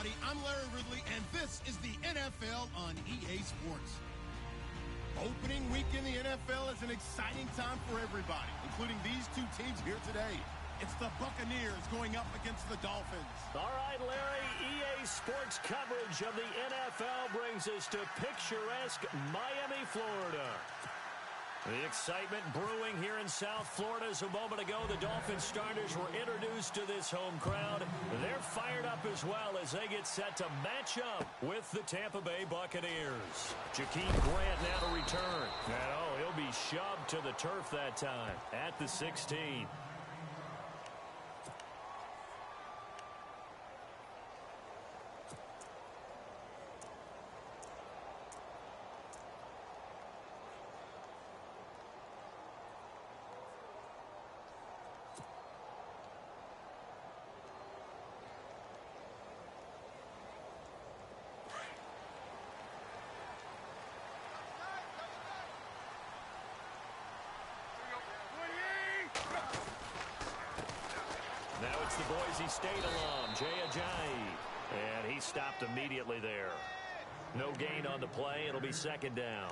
everybody. I'm Larry Ridley, and this is the NFL on EA Sports. Opening week in the NFL is an exciting time for everybody, including these two teams here today. It's the Buccaneers going up against the Dolphins. All right, Larry, EA Sports coverage of the NFL brings us to picturesque Miami, Florida. The excitement brewing here in South Florida. As a moment ago, the Dolphins starters were introduced to this home crowd. They're fired up as well as they get set to match up with the Tampa Bay Buccaneers. Jakeem Grant now to return. And he'll be shoved to the turf that time at the 16. Now it's the Boise State alum, Jay Ajayi. And he stopped immediately there. No gain on the play. It'll be second down.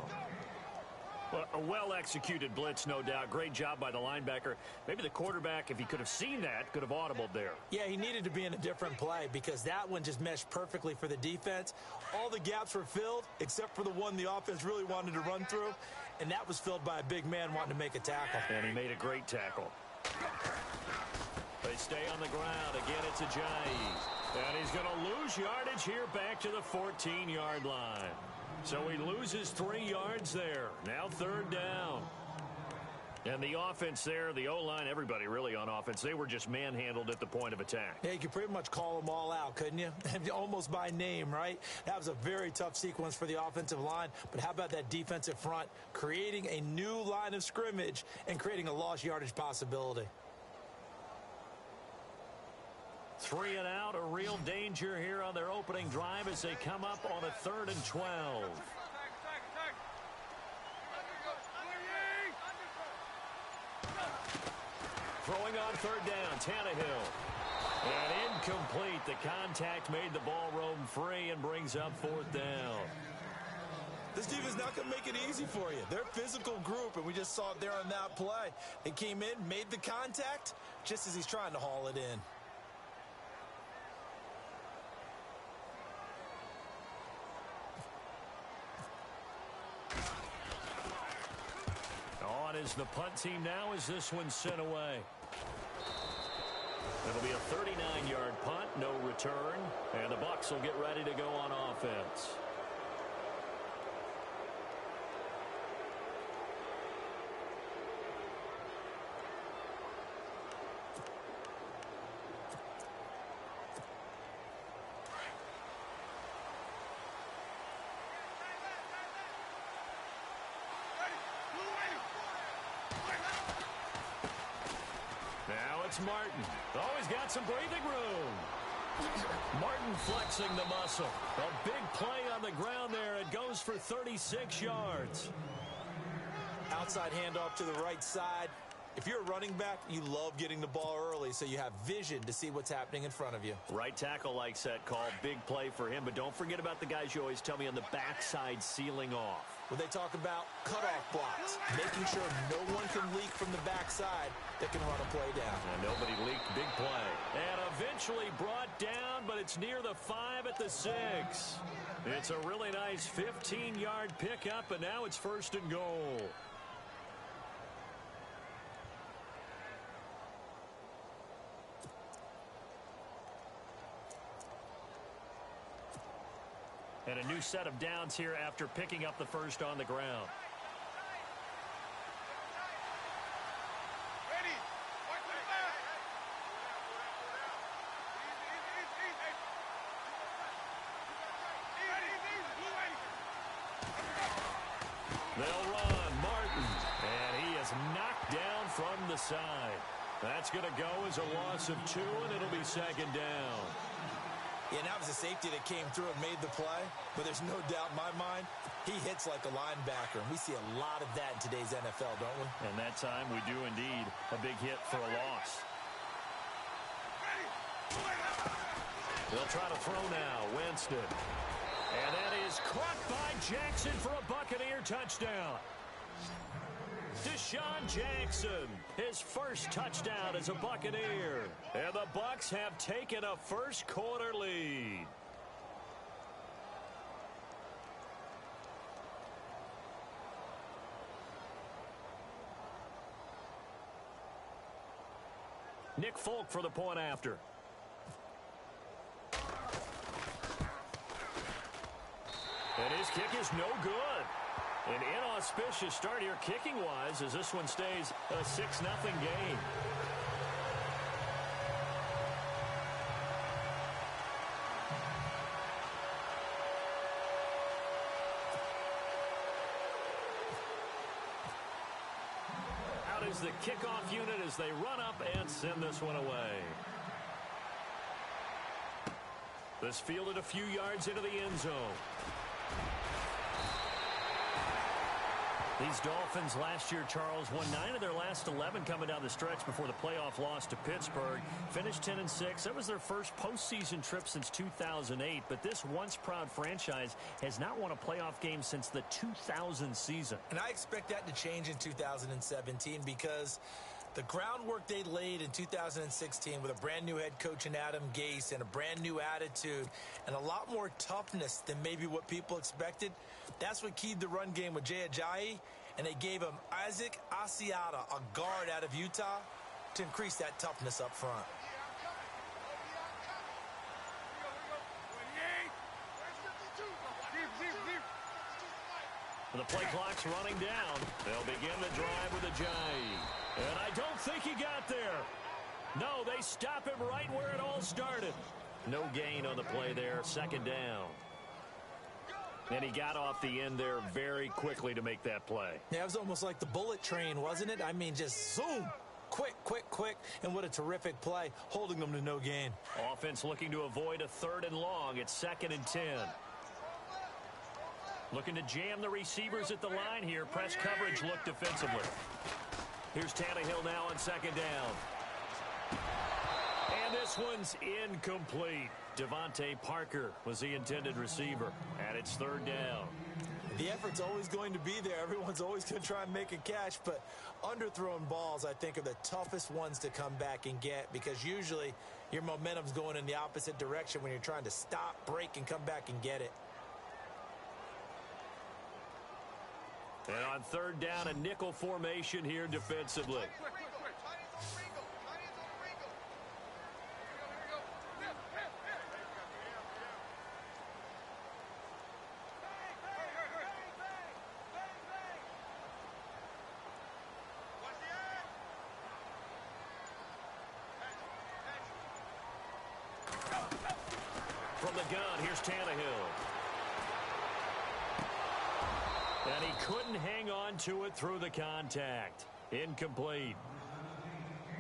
Well, a well-executed blitz, no doubt. Great job by the linebacker. Maybe the quarterback, if he could have seen that, could have audibled there. Yeah, he needed to be in a different play because that one just meshed perfectly for the defense. All the gaps were filled except for the one the offense really wanted to run through, and that was filled by a big man wanting to make a tackle. And he made a great tackle. They stay on the ground. Again, it's Ajayi. And he's going to lose yardage here back to the 14-yard line. So he loses 3 yards there. Now third down. And the offense there, the O-line, everybody really on offense, they were just manhandled at the point of attack. Yeah, you could pretty much call them all out, couldn't you? Almost by name, right? That was a very tough sequence for the offensive line. But how about that defensive front creating a new line of scrimmage and creating a lost yardage possibility? 3 and out, a real danger here on their opening drive as they come up on a 3rd and 12. Throwing on 3rd down, Tannehill. And incomplete. The contact made the ball roam free and brings up 4th down. This defense is not going to make it easy for you. They're a physical group, and we just saw it there on that play. They came in, made the contact, just as he's trying to haul it in. On is the punt team now as this one's sent away. It'll be a 39-yard punt, no return, and the Bucs will get ready to go on offense. Now it's Martin. Oh, he's got some breathing room. Martin flexing the muscle. A big play on the ground there. It goes for 36 yards. Outside handoff to the right side. If you're a running back, you love getting the ball early so you have vision to see what's happening in front of you. Right tackle likes that call. Big play for him. But don't forget about the guys you always tell me on the backside sealing off. When they talk about cutoff blocks, making sure no one can leak from the backside that can run a play down. And nobody leaked. Big play. And eventually brought down, but it's near the 5 at the 6. It's a really nice 15-yard pickup, and now it's 1st and goal. And a new set of downs here after picking up the first on the ground. They'll run. Martin. And he is knocked down from the side. That's going to go as a loss of 2, and it'll be 2nd down. Yeah, and that was a safety that came through and made the play. But there's no doubt in my mind, he hits like a linebacker. And we see a lot of that in today's NFL, don't we? And that time we do indeed. A big hit for a loss. They'll try to throw now. Winston. And that is caught by Jackson for a Buccaneer touchdown. Deshaun Jackson, his first touchdown as a Buccaneer. And the Bucs have taken a first quarter lead. Nick Folk for the point after. And his kick is no good. An inauspicious start here kicking-wise as this one stays a 6-0 game. Out is the kickoff unit as they run up and send this one away. This fielded a few yards into the end zone. These Dolphins last year, Charles, won 9 of their last 11 coming down the stretch before the playoff loss to Pittsburgh. Finished 10-6. That was their first postseason trip since 2008. But this once-proud franchise has not won a playoff game since the 2000 season. And I expect that to change in 2017 because the groundwork they laid in 2016 with a brand-new head coach in Adam Gase and a brand-new attitude and a lot more toughness than maybe what people expected, that's what keyed the run game with Jay Ajayi, and they gave him Isaac Asiata, a guard out of Utah, to increase that toughness up front. The play clock's running down. They'll begin the drive with Ajayi. And I don't think he got there. No, they stop him right where it all started. No gain on the play there. Second down. And he got off the end there very quickly to make that play. Yeah, it was almost like the bullet train, wasn't it? I mean, just zoom. Quick, quick, quick. And what a terrific play, holding them to no gain. Offense looking to avoid a 3rd and long. It's 2nd and 10. Looking to jam the receivers at the line here. Press coverage look defensively. Here's Tannehill now on 2nd down. And this one's incomplete. Devontae Parker was the intended receiver. And it's 3rd down. The effort's always going to be there. Everyone's always going to try and make a catch. But underthrown balls, I think, are the toughest ones to come back and get because usually your momentum's going in the opposite direction when you're trying to stop, break, and come back and get it. And on 3rd down, a nickel formation here defensively. From the gun, here's Tannehill. And he couldn't hang on to it through the contact. Incomplete.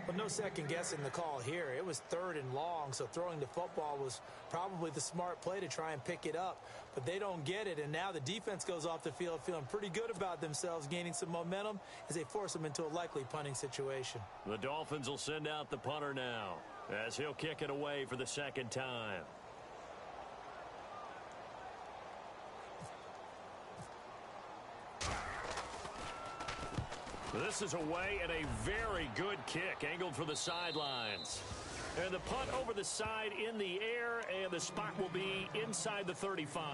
But no second guessing the call here. It was 3rd and long, so throwing the football was probably the smart play to try and pick it up. But they don't get it, and now the defense goes off the field feeling pretty good about themselves, gaining some momentum as they force them into a likely punting situation. The Dolphins will send out the punter now as he'll kick it away for the 2nd time. This is away and a very good kick angled for the sidelines. And the punt over the side in the air, and the spot will be inside the 35.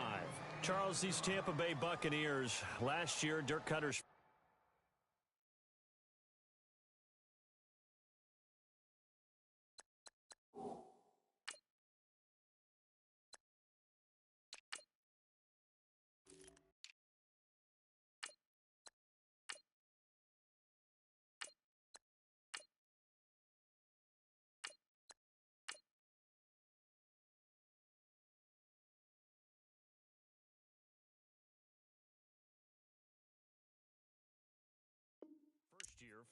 Charles, these Tampa Bay Buccaneers, last year, Dirk Cutter's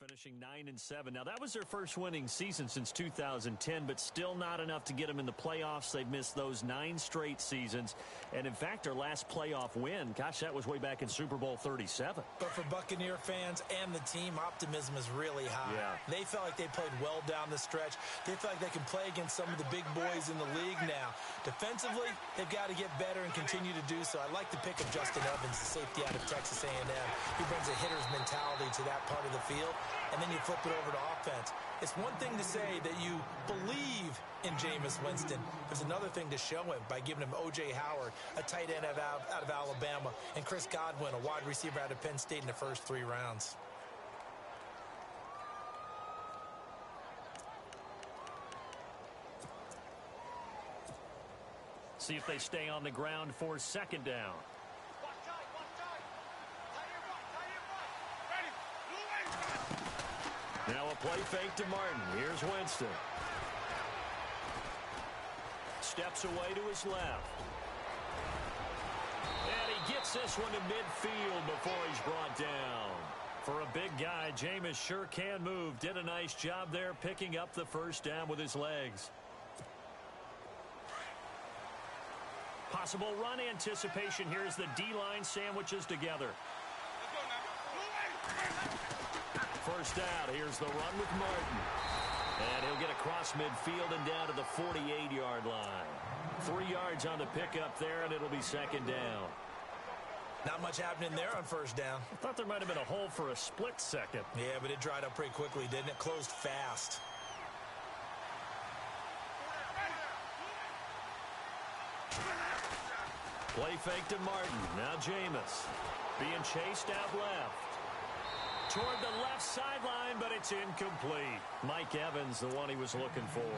finishing 9-7. Now, that was their first winning season since 2010, but still not enough to get them in the playoffs. They've missed those 9 straight seasons. And, in fact, their last playoff win, gosh, that was way back in Super Bowl 37. But for Buccaneer fans and the team, optimism is really high. Yeah. They felt like they played well down the stretch. They feel like they can play against some of the big boys in the league now. Defensively, they've got to get better and continue to do so. I like the pick of Justin Evans, the safety out of Texas A&M. He brings a hitter's mentality to that part of the field, and then you flip it over to offense. It's one thing to say that you believe in Jameis Winston. There's another thing to show him by giving him O.J. Howard, a tight end out of Alabama, and Chris Godwin, a wide receiver out of Penn State in the first 3 rounds. See if they stay on the ground for second down. Now a play fake to Martin. Here's Winston. Steps away to his left. And he gets this one to midfield before he's brought down. For a big guy, Jameis sure can move. Did a nice job there picking up the first down with his legs. Possible run anticipation. Here's the D-line sandwiches together. First down. Here's the run with Martin. And he'll get across midfield and down to the 48-yard line. 3 yards on the pickup there, and it'll be second down. Not much happening there on first down. I thought there might have been a hole for a split second. Yeah, but it dried up pretty quickly, didn't it? Closed fast. Play fake to Martin. Now Jameis being chased out left. Toward the left sideline, but it's incomplete. Mike Evans, the one he was looking for.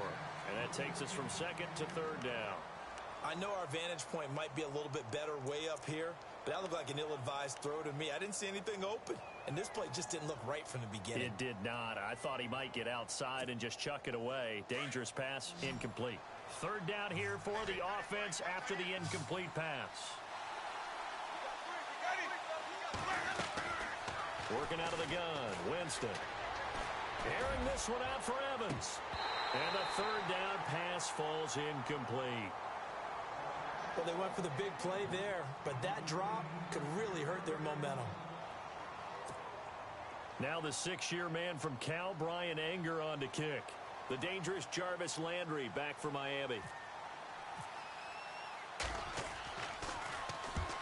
And that takes us from second to third down. I know our vantage point might be a little bit better way up here, but that looked like an ill-advised throw to me. I didn't see anything open, and this play just didn't look right from the beginning. It did not. I thought he might get outside and just chuck it away. Dangerous pass, incomplete. Third down here for the offense after the incomplete pass. Working out of the gun, Winston. Airing this one out for Evans. And the third down pass falls incomplete. Well, they went for the big play there, but that drop could really hurt their momentum. Now the 6-year man from Cal, Brian Anger, on to kick. The dangerous Jarvis Landry back for Miami.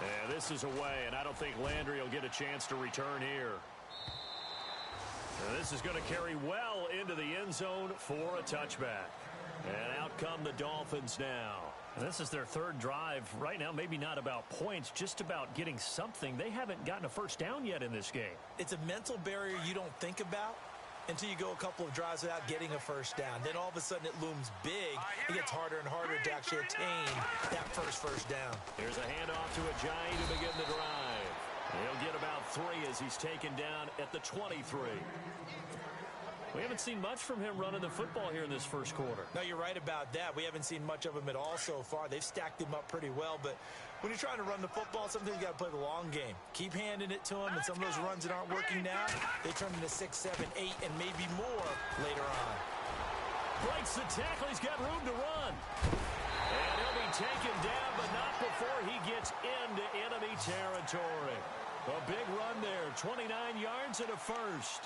Yeah, this is away, and I don't think Landry will get a chance to return here. Now, this is going to carry well into the end zone for a touchback. And out come the Dolphins now. And this is their third drive. Right now, maybe not about points, just about getting something. They haven't gotten a first down yet in this game. It's a mental barrier you don't think about until you go a couple of drives without getting a first down. Then all of a sudden it looms big. It gets harder and harder to actually attain that first down. Here's a handoff to Ajayi to begin the drive. He'll get about 3 as he's taken down at the 23. We haven't seen much from him running the football here in this first quarter. No, you're right about that. We haven't seen much of him at all so far. They've stacked him up pretty well, but when you're trying to run the football, sometimes you got to play the long game. Keep handing it to him, and some of those runs that aren't working now, they turn into 6, 7, 8, and maybe more later on. Breaks the tackle. He's got room to run. And he'll be taken down, but not before he gets into enemy territory. A big run there, 29 yards and a first.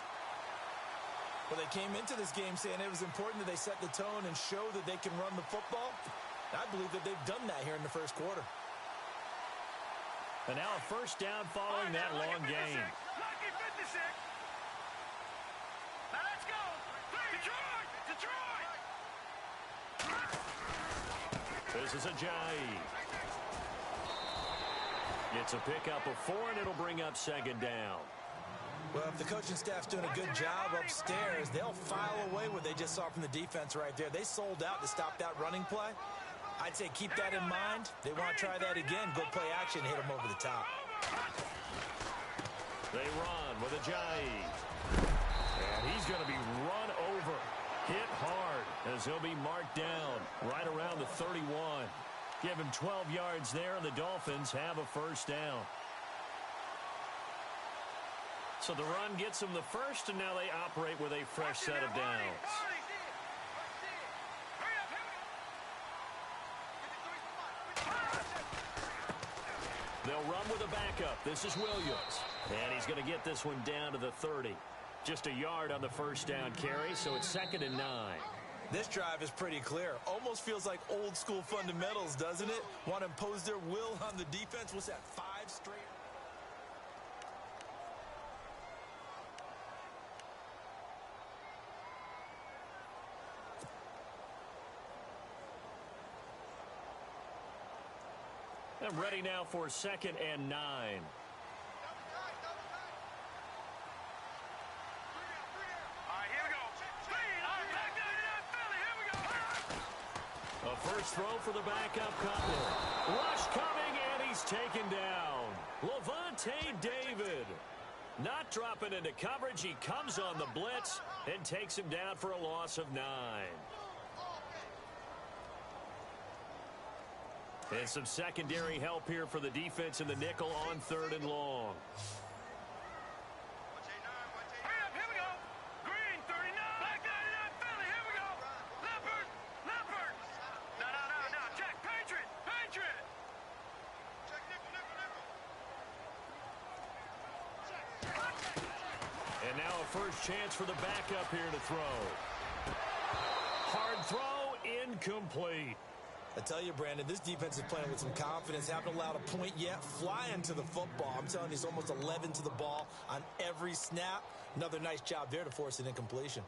Well, they came into this game saying it was important that they set the tone and show that they can run the football. I believe that they've done that here in the first quarter. And now a first down following that long gain. Lucky 56. Now let's go. Detroit. This is Ajayi. It's a pickup of 4, and it'll bring up second down. Well, if the coaching staff's doing a good job upstairs, they'll file away what they just saw from the defense right there. They sold out to stop that running play. I'd say keep that in mind. They want to try that again. Go play action, hit them over the top. They run with Ajayi. And he's going to be run over. Hit hard as he'll be marked down right around the 31. Give him 12 yards there, and the Dolphins have a first down. So the run gets them the first, and now they operate with a fresh set of downs. They'll run with a backup. This is Williams. And he's going to get this one down to the 30. Just a yard on the first down carry, so it's 2nd and 9. This drive is pretty clear. Almost feels like old school fundamentals, doesn't it? Want to impose their will on the defense. What's that, 5 straight? And ready now for 2nd and 9. A first throw for the backup Cutler. Rush coming, and he's taken down. Levante David. Not dropping into coverage. He comes on the blitz and takes him down for a loss of 9. And some secondary help here for the defense in the nickel on 3rd and long. And now a first chance for the backup here to throw. Hard throw, incomplete. I tell you, Brandon, this defense is playing with some confidence. Haven't allowed a point yet. Flying to the football. I'm telling you, it's almost 11 to the ball on every snap. Another nice job there to force an incompletion.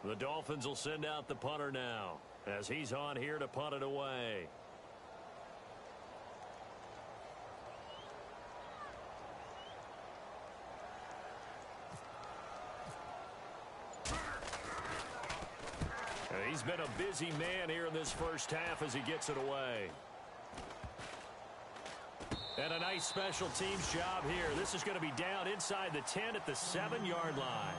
The Dolphins will send out the punter now, as he's on here to punt it away. He's been a busy man here in this first half as he gets it away. And a nice special teams job here. This is going to be down inside the 10 at the 7-yard line.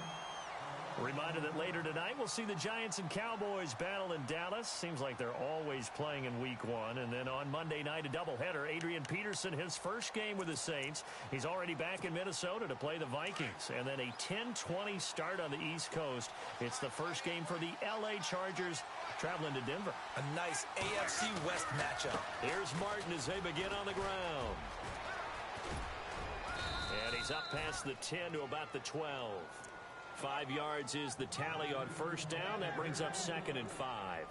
A reminder that later tonight we'll see the Giants and Cowboys battle in Dallas. Seems like they're always playing in week 1. And then on Monday night, a doubleheader. Adrian Peterson, his first game with the Saints. He's already back in Minnesota to play the Vikings. And then a 10:20 start on the East Coast. It's the first game for the L.A. Chargers traveling to Denver. A nice AFC West matchup. Here's Martin as they begin on the ground. And he's up past the 10 to about the 12. 5 yards is the tally on first down. That brings up 2nd and 5.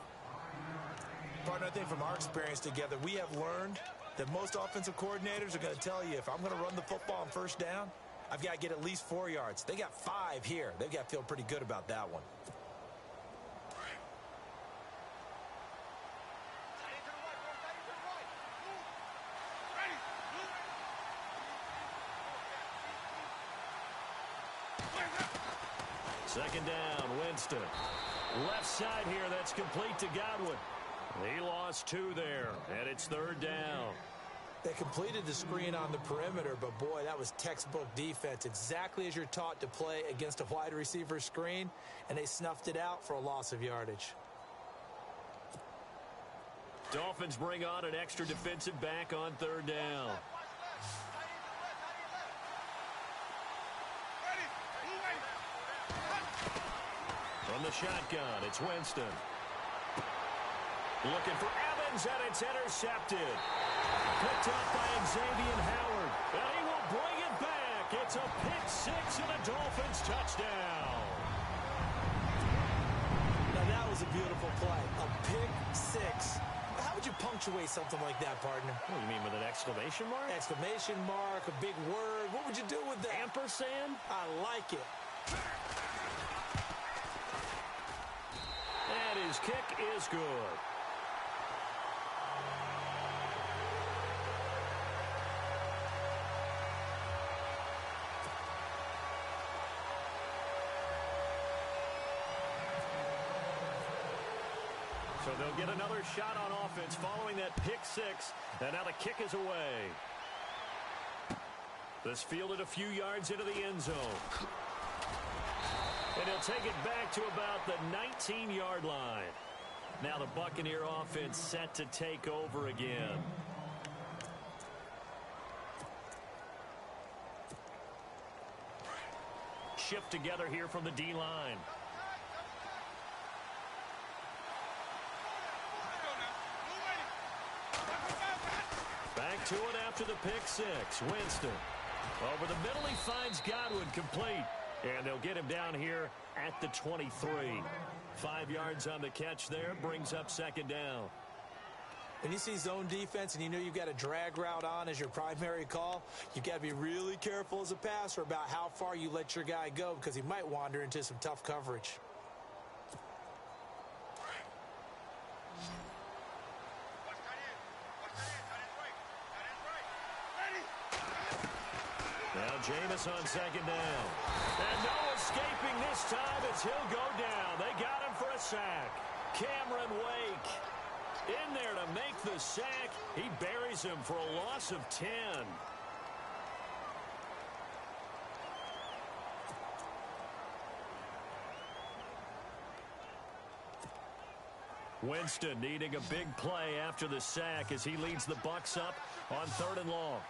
Partner, I think from our experience together, we have learned that most offensive coordinators are going to tell you, if I'm going to run the football on first down, I've got to get at least 4 yards. They got 5 here. They've got to feel pretty good about that one. Second down, Winston. Left side here, that's complete to Godwin. He lost 2 there, and it's 3rd down. They completed the screen on the perimeter, but boy, that was textbook defense. Exactly as you're taught to play against a wide receiver screen, and they snuffed it out for a loss of yardage. Dolphins bring on an extra defensive back on 3rd down. From the shotgun, it's Winston. Looking for Evans, and it's intercepted. Picked up by Xavier Howard, and he will bring it back. It's a pick-6 and a Dolphins touchdown. Now that was a beautiful play, a pick-6. How would you punctuate something like that, partner? What do you mean, with an exclamation mark? Exclamation mark, a big word. What would you do with that? Ampersand? I like it. And his kick is good. So they'll get another shot on offense following that pick-6, and now the kick is away. This fielded a few yards into the end zone. And he'll take it back to about the 19-yard line. Now the Buccaneer offense set to take over again. Shift together here from the D-line. Back to it after the pick six. Winston. Over the middle, he finds Godwin complete. And they'll get him down here at the 23. 5 yards on the catch there. Brings up second down. When you see zone defense and you know you've got a drag route on as your primary call, you've got to be really careful as a passer about how far you let your guy go because he might wander into some tough coverage. Now Jameis on second down. And no escaping this time as he'll go down. They got him for a sack. Cameron Wake in there to make the sack. He buries him for a loss of 10. Winston needing a big play after the sack as he leads the Bucs up on 3rd and long.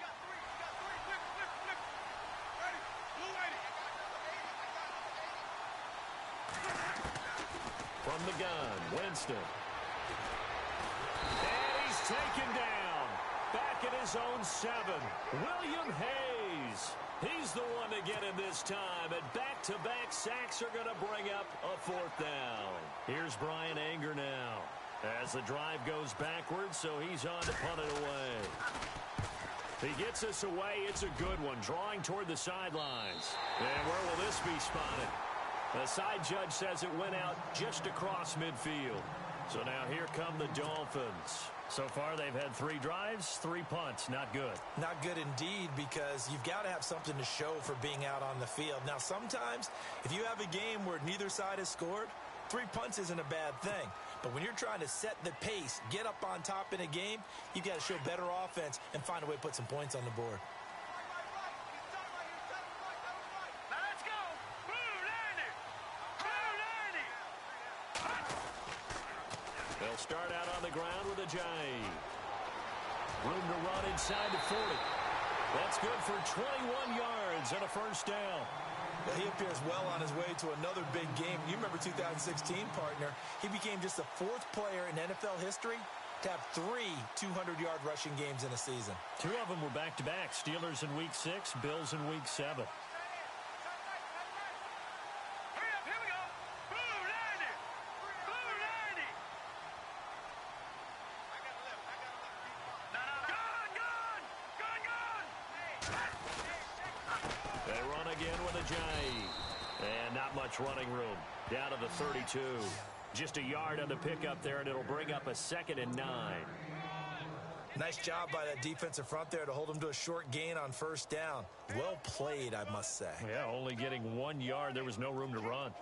From the gun, Winston. And he's taken down. Back at his own 7. William Hayes. He's the one to get him this time. And back-to-back sacks are going to bring up a 4th down. Here's Brian Anger now. As the drive goes backwards, so he's on to punt it away. He gets us away. It's a good one. Drawing toward the sidelines. And where will this be spotted? The side judge says it went out just across midfield. So now here come the Dolphins. So far they've had 3 drives, 3 punts. Not good. Not good indeed, because you've got to have something to show for being out on the field. Now sometimes if you have a game where neither side has scored, 3 punts isn't a bad thing. But when you're trying to set the pace, get up on top in a game, you've got to show better offense and find a way to put some points on the board. They'll start out on the ground with a J. Room to run inside the 40. That's good for 21 yards and a 1st down. Well, he appears well on his way to another big game. You remember 2016, partner. He became just the 4th player in NFL history to have 3 200-yard rushing games in a season. 2 of them were back-to-back. Steelers in Week 6, Bills in Week 7. And not much running room. Down to the 32. Just a yard on the pickup there, and it'll bring up a 2nd and 9. Nice job by that defensive front there to hold him to a short gain on 1st down. Well played, I must say. Yeah, only getting 1 yard. There was no room to run.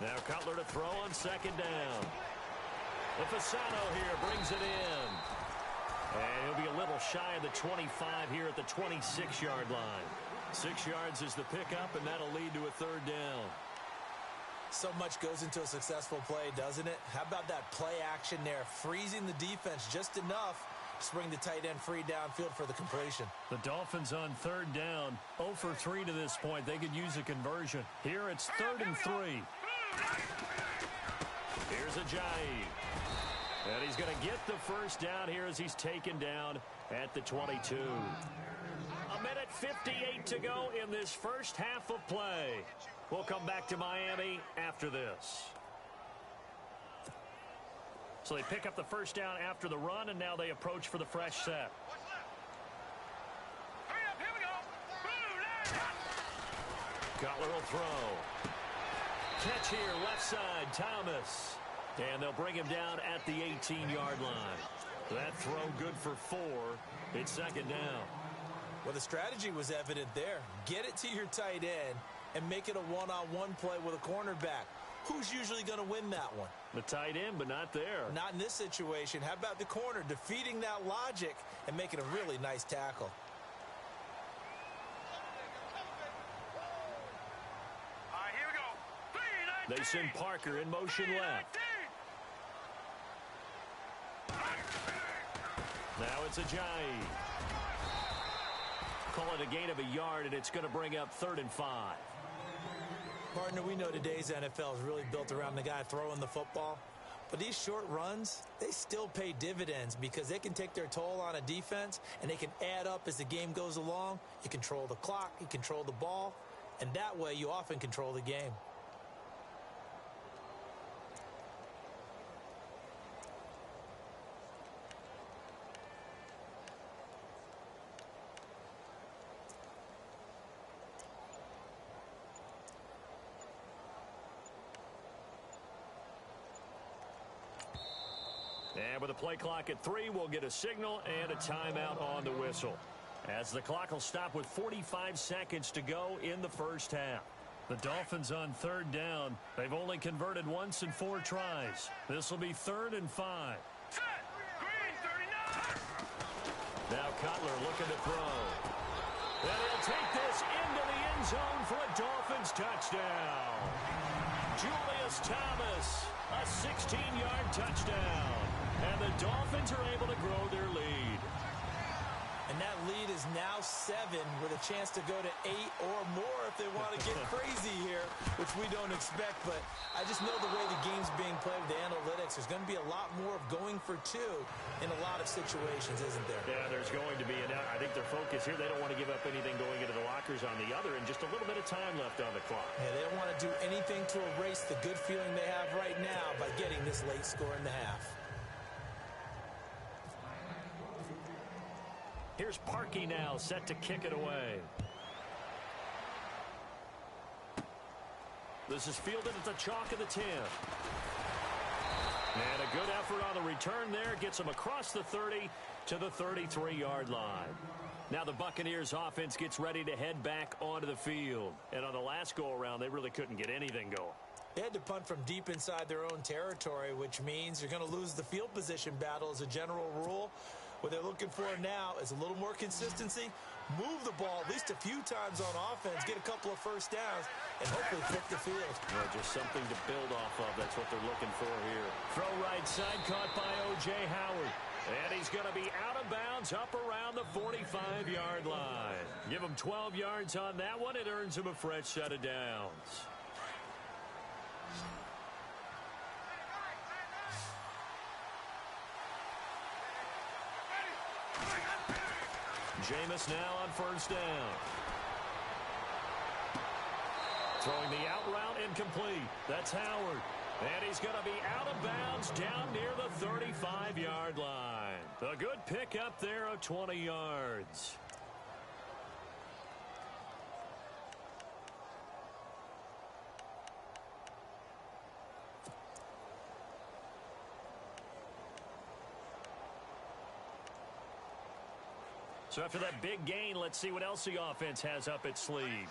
Now Cutler to throw on 2nd down. The Fasano here brings it in. And he'll be a little shy of the 25 here at the 26-yard line. 6 yards is the pickup, and that'll lead to a 3rd down. So much goes into a successful play, doesn't it? How about that play action there, freezing the defense just enough to bring the tight end free downfield for the completion. The Dolphins on 3rd down, 0 for 3 to this point. They could use a conversion. Here it's 3rd and 3. Here's Ajayi. And he's going to get the 1st down here as he's taken down at the 22. 1:58 to go in this first half of play. We'll come back to Miami after this. So they pick up the 1st down after the run, and now they approach for the fresh set. Cutler will throw. Catch here, left side, Thomas. And they'll bring him down at the 18-yard line. That throw good for 4. It's 2nd down. Well, the strategy was evident there. Get it to your tight end and make it a one-on-one play with a cornerback. Who's usually going to win that one? The tight end, but not there. Not in this situation. How about the corner defeating that logic and making a really nice tackle? All right, here we go. They send Parker in motion left. Now it's Ajayi. Call it a gain of a yard, and it's going to bring up 3rd and 5. Partner, we know today's NFL is really built around the guy throwing the football. But these short runs, they still pay dividends because they can take their toll on a defense, and they can add up as the game goes along. You control the clock, you control the ball, and that way you often control the game. And with a play clock at 3, we'll get a signal and a timeout on the whistle, as the clock will stop with 45 seconds to go in the first half. The Dolphins on 3rd down. They've only converted once in 4 tries. This will be 3rd and 5. Set. Green, 39. Now Cutler looking to throw. And he'll take this into the end zone for a Dolphins touchdown. Julius Thomas, a 16-yard touchdown. And the Dolphins are able to grow their lead. And that lead is now 7 with a chance to go to 8 or more if they want to get crazy here, which we don't expect. But I just know the way the game's being played with the analytics, there's going to be a lot more of going for 2 in a lot of situations, isn't there? Yeah, there's going to be. And I think their focus here, they don't want to give up anything going into the lockers on the other, and just a little bit of time left on the clock. Yeah, they don't want to do anything to erase the good feeling they have right now by getting this late score in the half. Here's Parkey now, set to kick it away. This is fielded at the chalk of the 10. And a good effort on the return there. Gets them across the 30 to the 33-yard line. Now the Buccaneers offense gets ready to head back onto the field. And on the last go-around, they really couldn't get anything going. They had to punt from deep inside their own territory, which means you're going to lose the field position battle as a general rule. What they're looking for now is a little more consistency, move the ball at least a few times on offense, get a couple of first downs, and hopefully flip the field. Well, just something to build off of. That's what they're looking for here. Throw right side caught by O.J. Howard. And he's going to be out of bounds up around the 45-yard line. Give him 12 yards on that one. It earns him a fresh set of downs. Jameis now on first down. Throwing the out route incomplete. That's Howard. And he's going to be out of bounds down near the 35-yard line. A good pickup there of 20 yards. So after that big gain, let's see what else the offense has up its sleeve.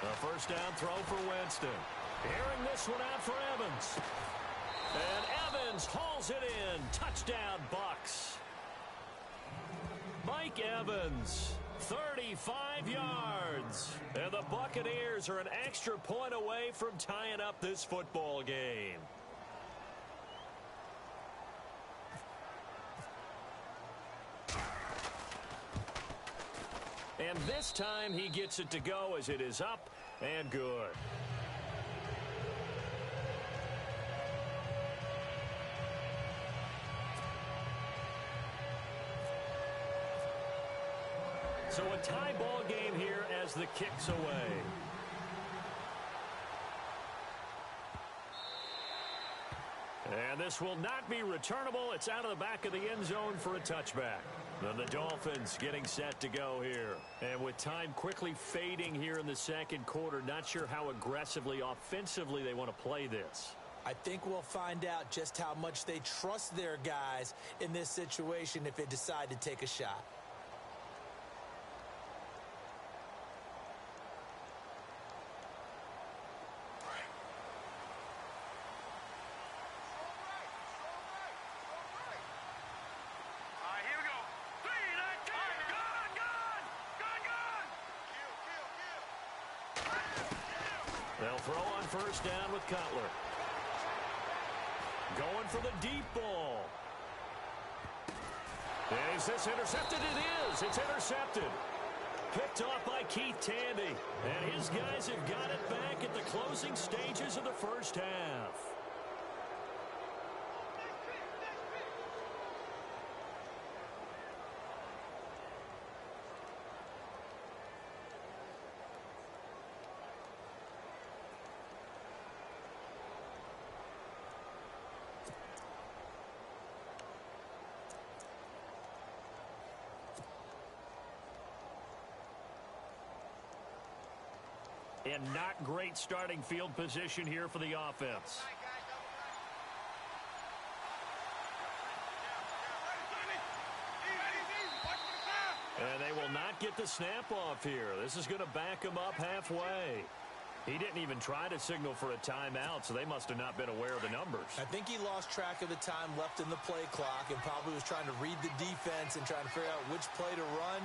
A first down throw for Winston. Airing this one out for Evans. And Evans hauls it in. Touchdown, Bucs. Mike Evans, 35 yards. And the Buccaneers are an extra point away from tying up this football game. And this time he gets it to go as it is up and good. So a tie ball game here as the kick's away. And this will not be returnable. It's out of the back of the end zone for a touchback. Then the Dolphins getting set to go here. And with time quickly fading here in the second quarter, not sure how aggressively, offensively they want to play this. I think we'll find out just how much they trust their guys in this situation if they decide to take a shot. Here we go. 3, 19. Gun. They'll throw on first down with Cutler. Going for the deep ball. Is this intercepted? It is. It's intercepted. Picked off by Keith Tandy. And his guys have got it back at the closing stages of the first half. And not great starting field position here for the offense. And they will not get the snap off here. This is going to back him up halfway. He didn't even try to signal for a timeout, so they must have not been aware of the numbers. I think he lost track of the time left in the play clock and probably was trying to read the defense and trying to figure out which play to run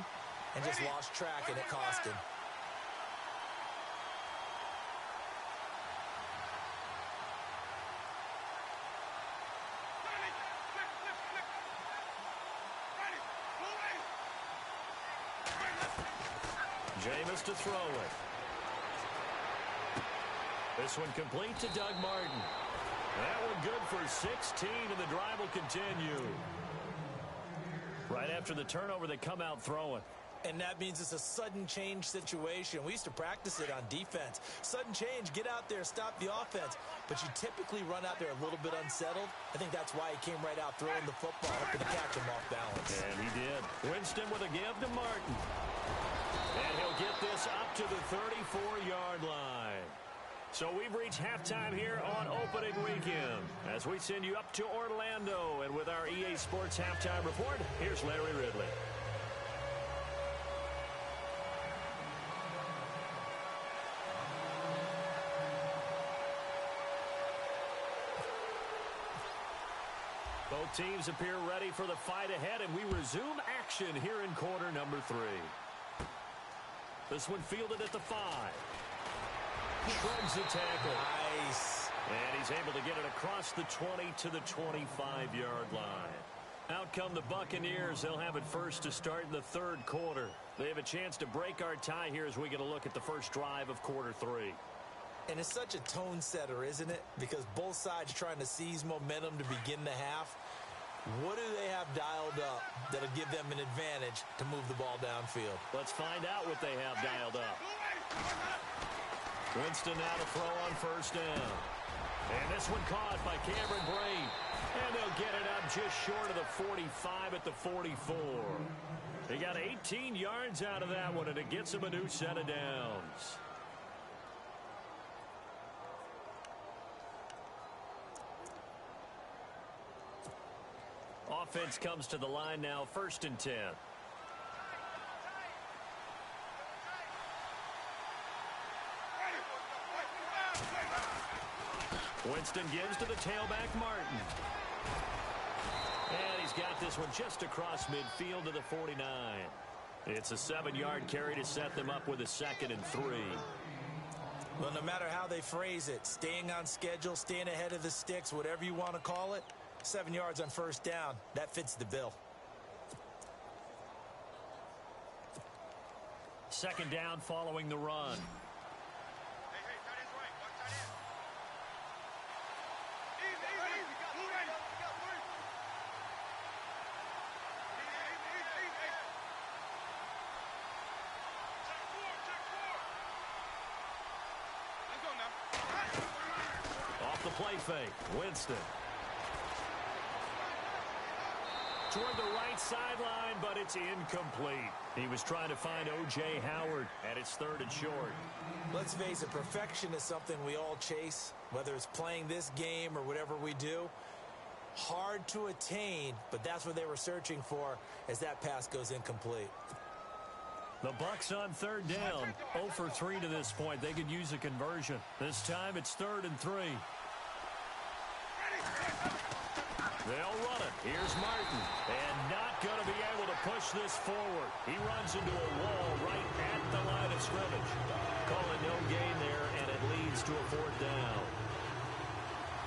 and just lost track, and it cost him. Jameis to throw it. This one complete to Doug Martin. That one good for 16, and the drive will continue. Right after the turnover, they come out throwing. And that means it's a sudden change situation. We used to practice it on defense. Sudden change, get out there, stop the offense. But you typically run out there a little bit unsettled. I think that's why he came right out throwing the football, hoping to catch him off balance. And he did. Winston with a give to Martin. And he'll get this up to the 34-yard line. So we've reached halftime here on opening weekend as we send you up to Orlando. And with our EA Sports Halftime Report, here's Larry Ridley. Both teams appear ready for the fight ahead, and we resume action here in quarter number 3. This one fielded at the 5. Shrugs the tackle. Nice. And he's able to get it across the 20 to the 25-yard line. Out come the Buccaneers. They'll have it first to start in the third quarter. They have a chance to break our tie here as we get a look at the first drive of quarter 3. And it's such a tone setter, isn't it? Because both sides trying to seize momentum to begin the half. What do they have dialed up that'll give them an advantage to move the ball downfield? Let's find out what they have dialed up. Winston now to throw on first down. And this one caught by Cameron Brate. And they'll get it up just short of the 45 at the 44. They got 18 yards out of that one, and it gets them a new set of downs. Offense comes to the line now, 1st and 10. Winston gives to the tailback, Martin. And he's got this one just across midfield to the 49. It's a 7-yard carry to set them up with a 2nd and 3. Well, no matter how they phrase it, staying on schedule, staying ahead of the sticks, whatever you want to call it, 7 yards on first down, that fits the bill. 2nd down following the run. Off the play fake, Winston. toward the right sideline, but it's incomplete. He was trying to find O.J. Howard, and it's 3rd and short. Let's face it, perfection is something we all chase, whether it's playing this game or whatever we do. Hard to attain, but that's what they were searching for as that pass goes incomplete. The Bucs on 3rd down. 0 for 3 to this point. They could use a conversion. This time it's 3rd and 3. They'll run it. Here's Martin. And not going to be able to push this forward. He runs into a wall right at the line of scrimmage. Calling no gain there, and it leads to a 4th down.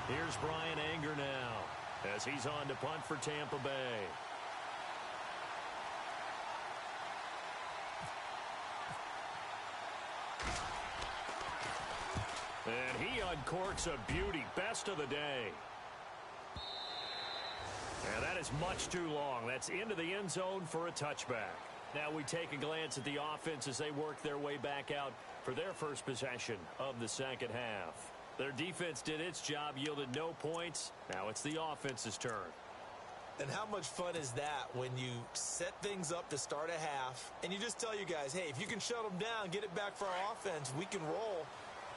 Here's Brian Anger now as he's on to punt for Tampa Bay. And he uncorks a beauty. Best of the day. And that is much too long. That's into the end zone for a touchback. Now we take a glance at the offense as they work their way back out for their first possession of the second half. Their defense did its job, yielded no points. Now it's the offense's turn. And how much fun is that when you set things up to start a half and you just tell you guys, hey, if you can shut them down, get it back for our offense, we can roll.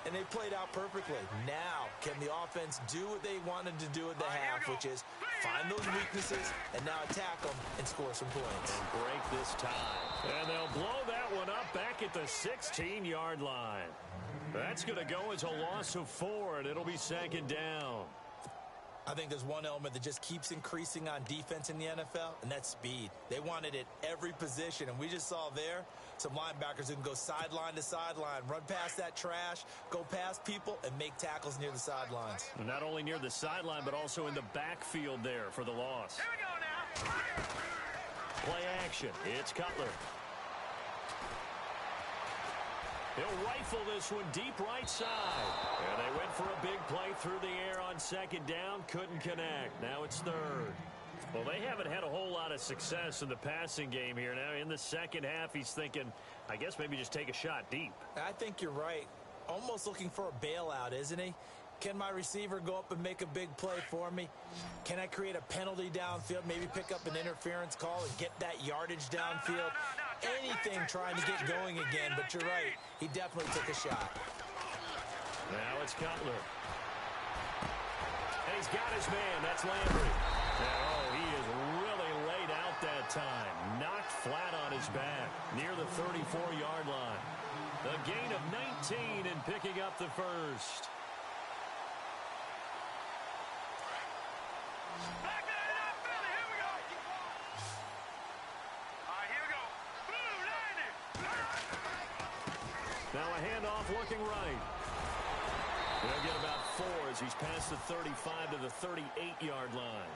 And they played out perfectly. Now, can the offense do what they wanted to do at the half, which is find those weaknesses and now attack them and score some points. And break this tie. And they'll blow that one up back at the 16-yard line. That's going to go as a loss of 4, and it'll be 2nd down. I think there's one element that just keeps increasing on defense in the NFL, and that's speed. They want it at every position, and we just saw there some linebackers who can go sideline to sideline, run past that trash, go past people, and make tackles near the sidelines. And not only near the sideline, but also in the backfield there for the loss. Here we go now. Play action. It's Cutler. He'll rifle this one deep right side. And they went for a big play through the air on 2nd down. Couldn't connect. Now it's 3rd. Well, they haven't had a whole lot of success in the passing game here. Now in the second half, he's thinking, I guess maybe just take a shot deep. I think you're right. Almost looking for a bailout, isn't he? Can my receiver go up and make a big play for me? Can I create a penalty downfield, maybe pick up an interference call and get that yardage downfield? Anything trying to get going again, but you're right. He definitely took a shot. Now it's Cutler. And he's got his man. That's Landry. Oh, he is really laid out that time. Knocked flat on his back near the 34-yard line. A gain of 19 and picking up the first. Back to the NFL. Here we go. All right, here we go. Blue landing. Now a handoff looking right. They'll get about 4 as he's past the 35 to the 38-yard line.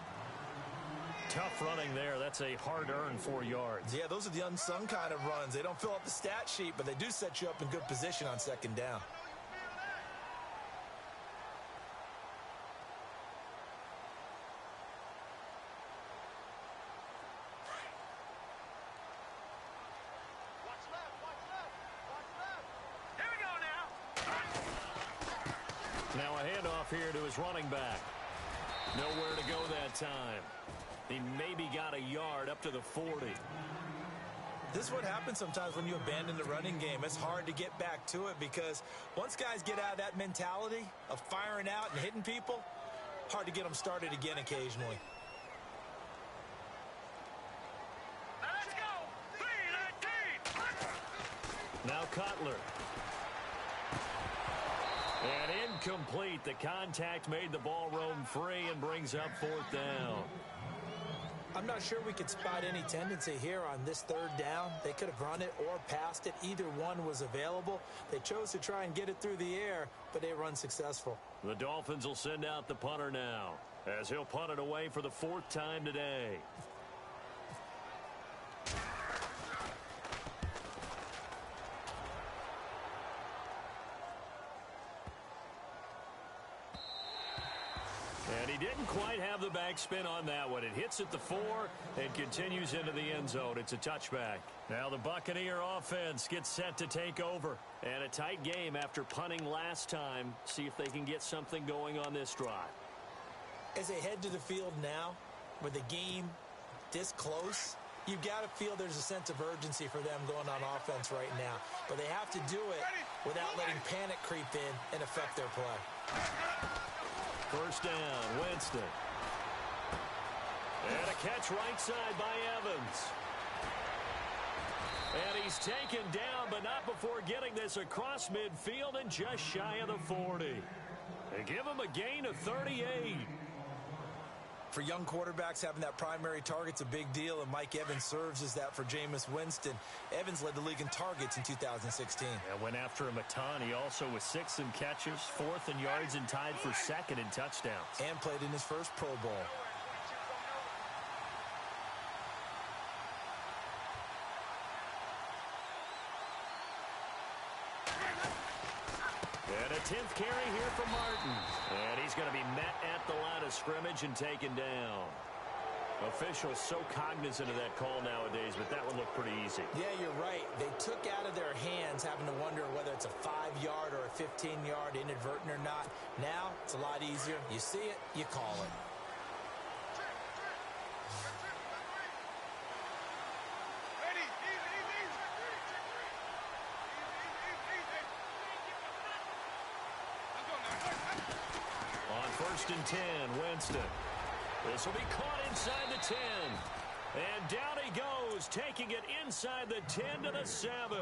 Tough running there. That's a hard-earned 4 yards. Yeah, those are the unsung kind of runs. They don't fill up the stat sheet, but they do set you up in good position on 2nd down. Now a handoff here to his running back. Nowhere to go that time. He maybe got a yard up to the 40. This is what happens sometimes when you abandon the running game. It's hard to get back to it because once guys get out of that mentality of firing out and hitting people, hard to get them started again occasionally. Let's go. 3-19. Now Cutler. And incomplete. The contact made the ball roam free and brings up 4th down. I'm not sure we could spot any tendency here on this 3rd down. They could have run it or passed it. Either one was available. They chose to try and get it through the air, but they were unsuccessful. The Dolphins will send out the punter now as he'll punt it away for the 4th time today. And he didn't quite have the backspin on that one. It hits at the 4 and continues into the end zone. It's a touchback. Now the Buccaneer offense gets set to take over. And a tight game after punting last time. See if they can get something going on this drive. As they head to the field now, where the game this close, you've got to feel there's a sense of urgency for them going on offense right now. But they have to do it without letting panic creep in and affect their play. First down, Winston. And a catch right side by Evans. And he's taken down, but not before getting this across midfield and just shy of the 40. They give him a gain of 38. For young quarterbacks, having that primary target's a big deal, and Mike Evans serves as that for Jameis Winston. Evans led the league in targets in 2016. And went after him a ton. He also was 6th in catches, 4th in yards, and tied for 2nd in touchdowns. And played in his first Pro Bowl. And a 10th carry here for Martin. And he's going to be met at the line of scrimmage and taken down. Officials so cognizant of that call nowadays, but that one looked pretty easy. Yeah, you're right. They took out of their hands having to wonder whether it's a 5-yard or a 15-yard inadvertent or not. Now, it's a lot easier. You see it, you call it. First and 10, Winston. This will be caught inside the 10. And down he goes, taking it inside the 10 to the 7.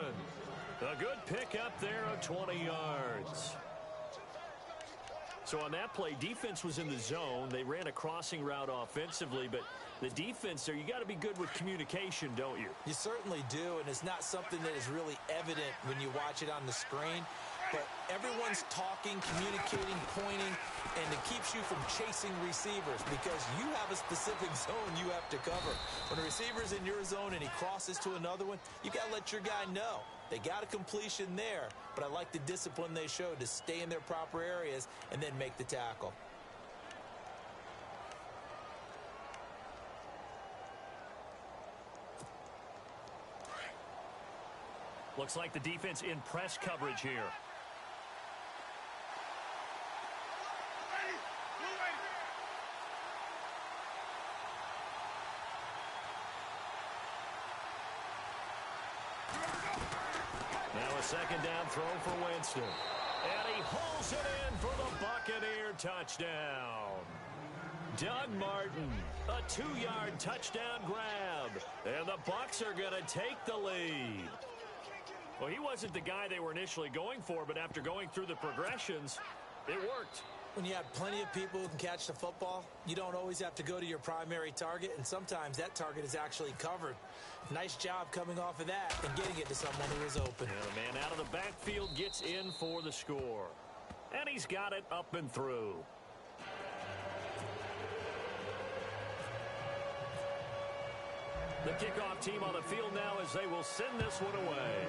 A good pickup there of 20 yards. So on that play, defense was in the zone. They ran a crossing route offensively, but the defense there, you got to be good with communication, don't you? You certainly do, and it's not something that is really evident when you watch it on the screen. But everyone's talking, communicating, pointing, and it keeps you from chasing receivers because you have a specific zone you have to cover. When a receiver's in your zone and he crosses to another one, you got to let your guy know. They got a completion there, but I like the discipline they showed to stay in their proper areas and then make the tackle. Looks like the defense in press coverage here. Now a second down throw for Winston. And he hauls it in for the Buccaneer touchdown. Doug Martin, a 2-yard touchdown grab. And the Bucs are going to take the lead. Well, he wasn't the guy they were initially going for, but after going through the progressions, it worked. When you have plenty of people who can catch the football, you don't always have to go to your primary target, and sometimes that target is actually covered. Nice job coming off of that and getting it to someone who is open. And the man out of the backfield gets in for the score. And he's got it up and through. The kickoff team on the field now as they will send this one away.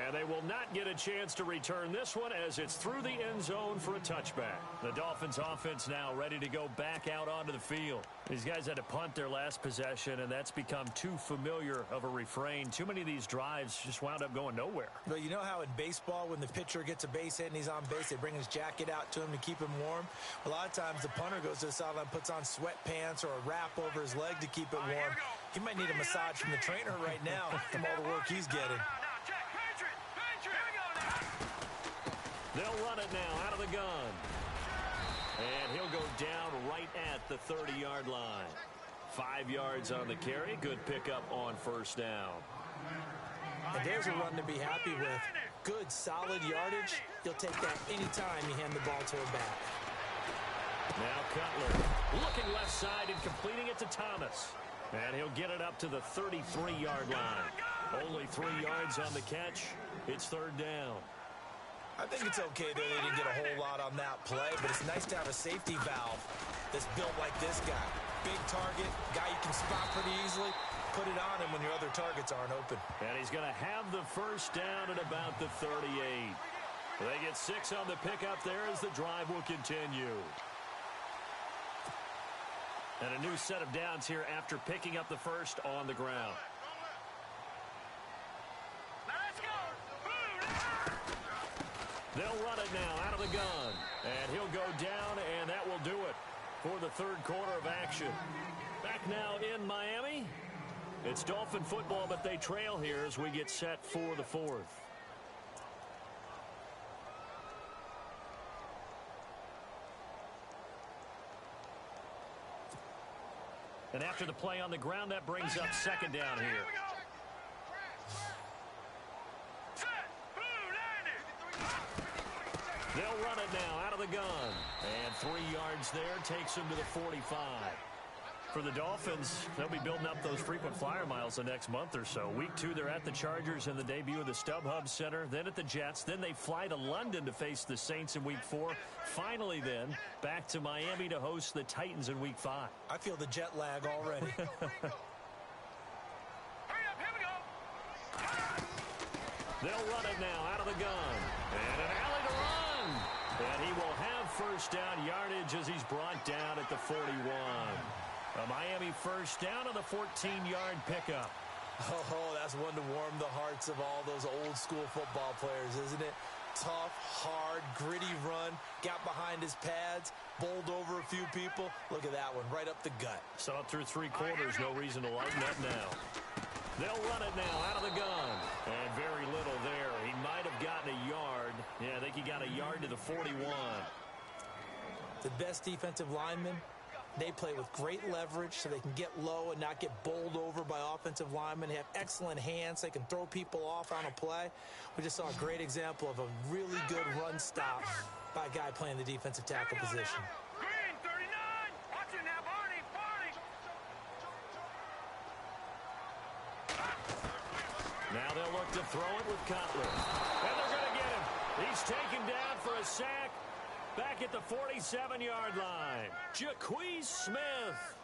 And they will not get a chance to return this one as it's through the end zone for a touchback. The Dolphins offense now ready to go back out onto the field. These guys had to punt their last possession, and that's become too familiar of a refrain. Too many of these drives just wound up going nowhere. Well, you know how in baseball when the pitcher gets a base hit and he's on base, they bring his jacket out to him to keep him warm? A lot of times the punter goes to the sideline, puts on sweatpants or a wrap over his leg to keep it warm. He might need a massage from the trainer right now from all the work he's getting. They'll run it now out of the gun. And he'll go down right at the 30-yard line. 5 yards on the carry. Good pickup on first down. And there's a run to be happy with. Good, solid yardage. You'll take that anytime you hand the ball to a back. Now Cutler looking left side and completing it to Thomas. And he'll get it up to the 33-yard line. Only 3 yards on the catch. It's third down. I think it's okay that they didn't get a whole lot on that play, but it's nice to have a safety valve that's built like this guy. Big target, guy you can spot pretty easily. Put it on him when your other targets aren't open. And he's going to have the first down at about the 38. They get 6 on the pickup there as the drive will continue. And a new set of downs here after picking up the first on the ground. They'll run it now out of the gun. And he'll go down, and that will will do it for the third quarter of action. Back now in Miami. It's Dolphin football, but they trail here as we get set for the fourth. And after the play on the ground, that brings up second down here. They'll run it now out of the gun. And 3 yards there takes them to the 45. For the Dolphins, they'll be building up those frequent flyer miles the next month or so. Week 2, they're at the Chargers in the debut of the StubHub Center, then at the Jets. Then they fly to London to face the Saints in Week 4. Finally, then, back to Miami to host the Titans in Week 5. I feel the jet lag already. They'll run it now out of the gun. And an alley to run. And he will have first down yardage as he's brought down at the 41. A Miami first down on the 14-yard pickup. Oh, that's one to warm the hearts of all those old-school football players, isn't it? Tough, hard, gritty run, got behind his pads, bowled over a few people. Look at that one, right up the gut. So up through 3 quarters, no reason to lighten up now. They'll run it now out of the gun. And very little there. He might have gotten a yard. Yeah, I think he got a yard to the 41. The best defensive linemen, they play with great leverage so they can get low and not get bowled over by offensive linemen. They have excellent hands. They can throw people off on a play. We just saw a great example of a really good run stop by a guy playing the defensive tackle position. Green, 39. Watch it now, Barney. Now they'll look to throw it with Cutler. And they're going to get him. He's taken down for a sack. Back at the 47-yard line. Jaquez Smith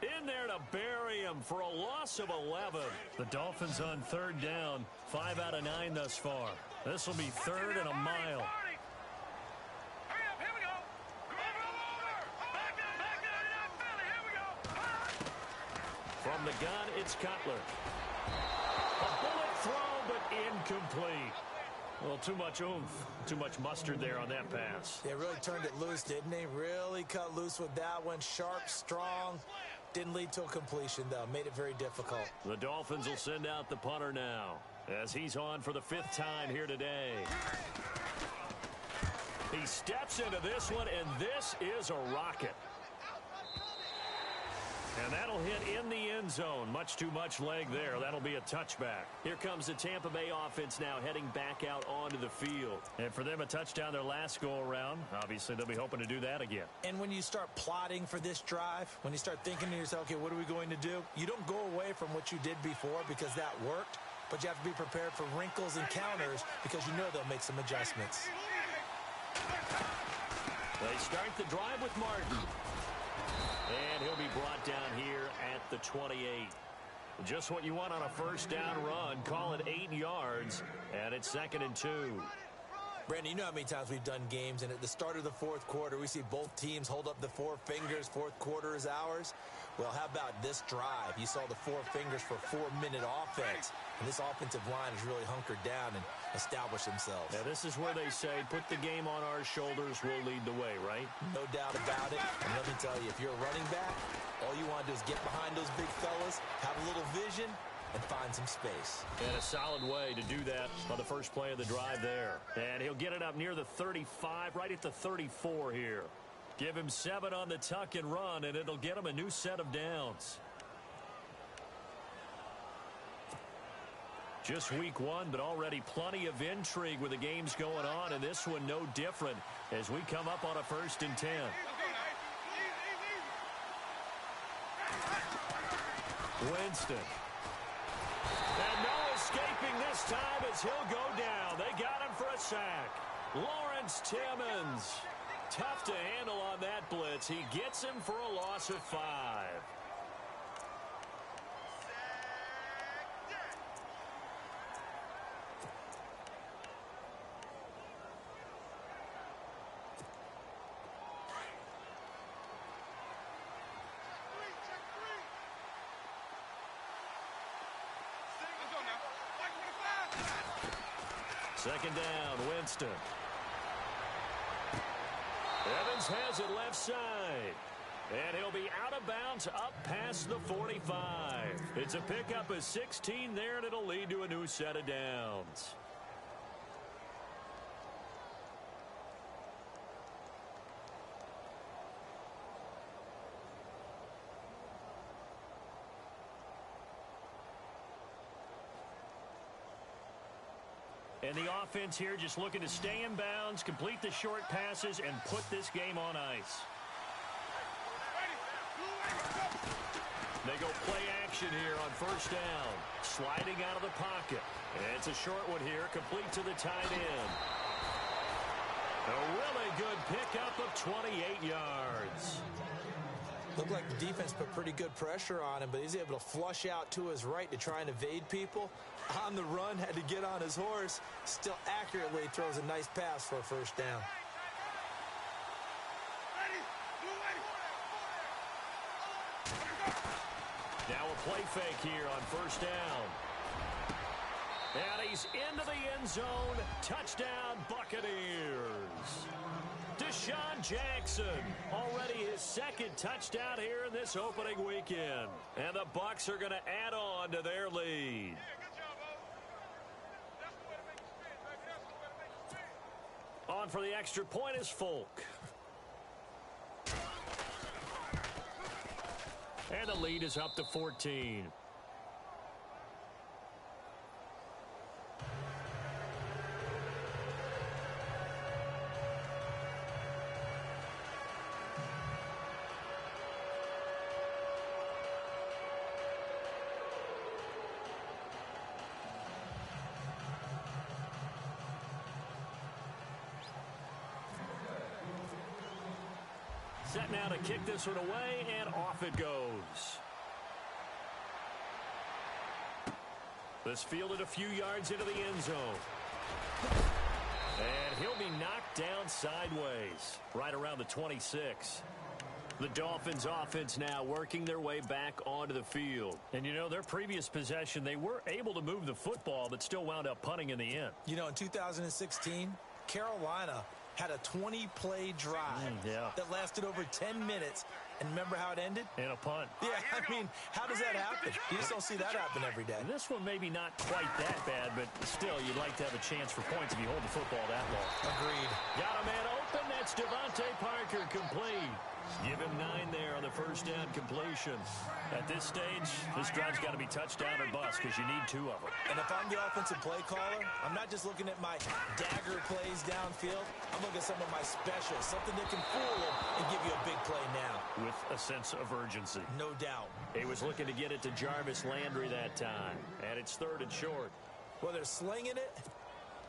in there to bury him for a loss of 11. The Dolphins on third down, 5 out of 9 thus far. This will be third and a mile. Hurry up, here we go. Back down, Philly, here we go. From the gun, it's Cutler. A bullet throw, but incomplete. Well, too much oomph, too much mustard there on that pass. They really turned it loose, didn't they? Really cut loose with that one. Sharp, strong. Didn't lead to a completion, though. Made it very difficult. The Dolphins will send out the punter now as he's on for the 5th time here today. He steps into this one, and this is a rocket. And that'll hit in the end zone. Much too much leg there. That'll be a touchback. Here comes the Tampa Bay offense now heading back out onto the field. And for them, a touchdown their last go-around. Obviously, they'll be hoping to do that again. And when you start plotting for this drive, when you start thinking to yourself, okay, what are we going to do? You don't go away from what you did before because that worked. But you have to be prepared for wrinkles and counters because you know they'll make some adjustments. They start the drive with Martin. And he'll be brought down here at the 28. Just what you want on a first down run. Call it 8 yards, and it's 2nd and 2. Brandon, you know how many times we've done games, and at the start of the 4th quarter, we see both teams hold up the 4 fingers. 4th quarter is ours. Well, how about this drive? You saw the 4 fingers for 4-minute offense, and this offensive line has really hunkered down and established themselves. Now, this is where they say, put the game on our shoulders, we'll lead the way, right? No doubt about it. And let me tell you, if you're a running back, all you want to do is get behind those big fellas, have a little vision, and find some space. And a solid way to do that on the first play of the drive there. And he'll get it up near the 35, right at the 34 here. Give him 7 on the tuck and run, and it'll get him a new set of downs. Just week 1, but already plenty of intrigue with the games going on, and this one no different as we come up on a 1st and 10. Winston. And no escaping this time as he'll go down. They got him for a sack. Lawrence Timmons. Tough to handle on that blitz. He gets him for a loss of 5. Second down, Winston. Evans has it left side. And he'll be out of bounds up past the 45. It's a pickup of 16 there, and it'll lead to a new set of downs. And the offense here just looking to stay in bounds, complete the short passes, and put this game on ice. They go play action here on first down. Sliding out of the pocket. And it's a short one here, complete to the tight end. A really good pickup of 28 yards. Looked like the defense put pretty good pressure on him, but he's able to flush out to his right to try and evade people. On the run, had to get on his horse. Still accurately throws a nice pass for a first down. Now a play fake here on first down. And he's into the end zone. Touchdown, Buccaneers. Deshaun Jackson, already his second touchdown here in this opening weekend. And the Bucs are going to add on to their lead. On for the extra point is Folk. And the lead is up to 14. Set now to kick this one away, and off it goes. This fielded a few yards into the end zone. And he'll be knocked down sideways, right around the 26. The Dolphins offense now working their way back onto the field. And, you know, their previous possession, they were able to move the football, but still wound up punting in the end. You know, in 2016, Carolina had a 20-play drive that lasted over 10 minutes. And remember how it ended? In a punt. Yeah, I mean, how does that happen? You just don't see that happen every day. And this one maybe not quite that bad, but still, you'd like to have a chance for points if you hold the football that long. Agreed. Got a man open. That's Devontae Parker, complete. Give him 9 there on the first down completion. At this stage, this drive's got to be touchdown or bust because you need 2 of them. And if I'm the offensive play caller, I'm not just looking at my dagger plays downfield. I'm looking at some of my specials, something that can fool them and give you a big play now. With a sense of urgency. No doubt. He was looking to get it to Jarvis Landry that time. And it's 3rd and short. Well, they're slinging it.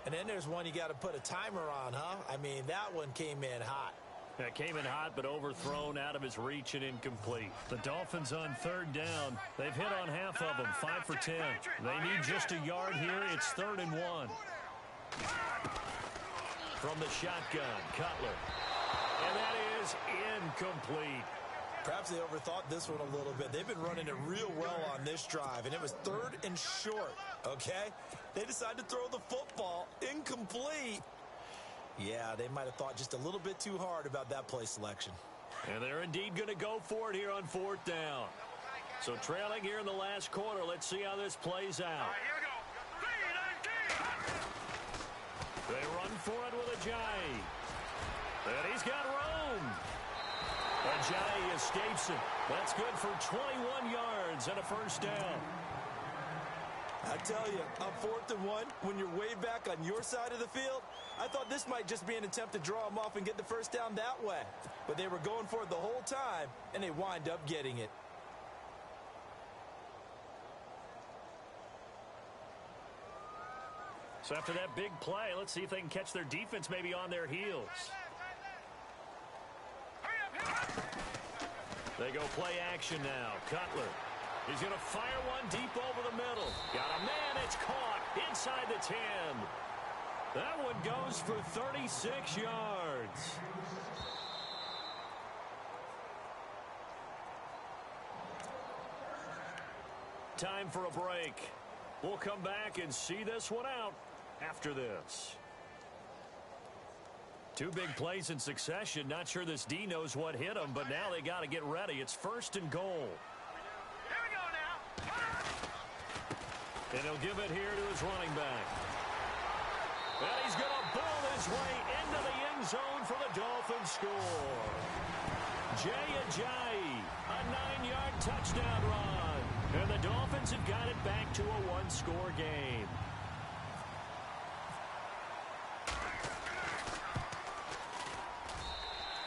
And then there's one you got to put a timer on, huh? I mean, that one came in hot. That came in hot, but overthrown out of his reach and incomplete. The Dolphins on 3rd down. They've hit on half of them, 5 for 10. They need just a yard here. It's 3rd and 1. From the shotgun, Cutler. And that is incomplete. Perhaps they overthought this one a little bit. They've been running it real well on this drive, and it was 3rd and short, okay? They decided to throw the football incomplete. Yeah, they might have thought just a little bit too hard about that play selection. And they're indeed going to go for it here on 4th down. So trailing here in the last quarter, let's see how this plays out. All right, here we go. They run for it with Ajayi. And he's got room. Ajayi escapes it. That's good for 21 yards and a first down. I tell you, on 4th and 1, when you're way back on your side of the field, I thought this might just be an attempt to draw them off and get the first down that way. But they were going for it the whole time, and they wind up getting it. So after that big play, let's see if they can catch their defense maybe on their heels. They go play action now. Cutler. He's going to fire one deep over the middle. Got a man. It's caught inside the 10. That one goes for 36 yards. Time for a break. We'll come back and see this one out after this. Two big plays in succession. Not sure this D knows what hit him, but now they got to get ready. It's 1st and goal. Here we go now. And he'll give it here to his running back. And he's going to bull his way into the end zone for the Dolphins score. Jay Ajayi, a 9-yard touchdown run. And the Dolphins have got it back to a 1-score game.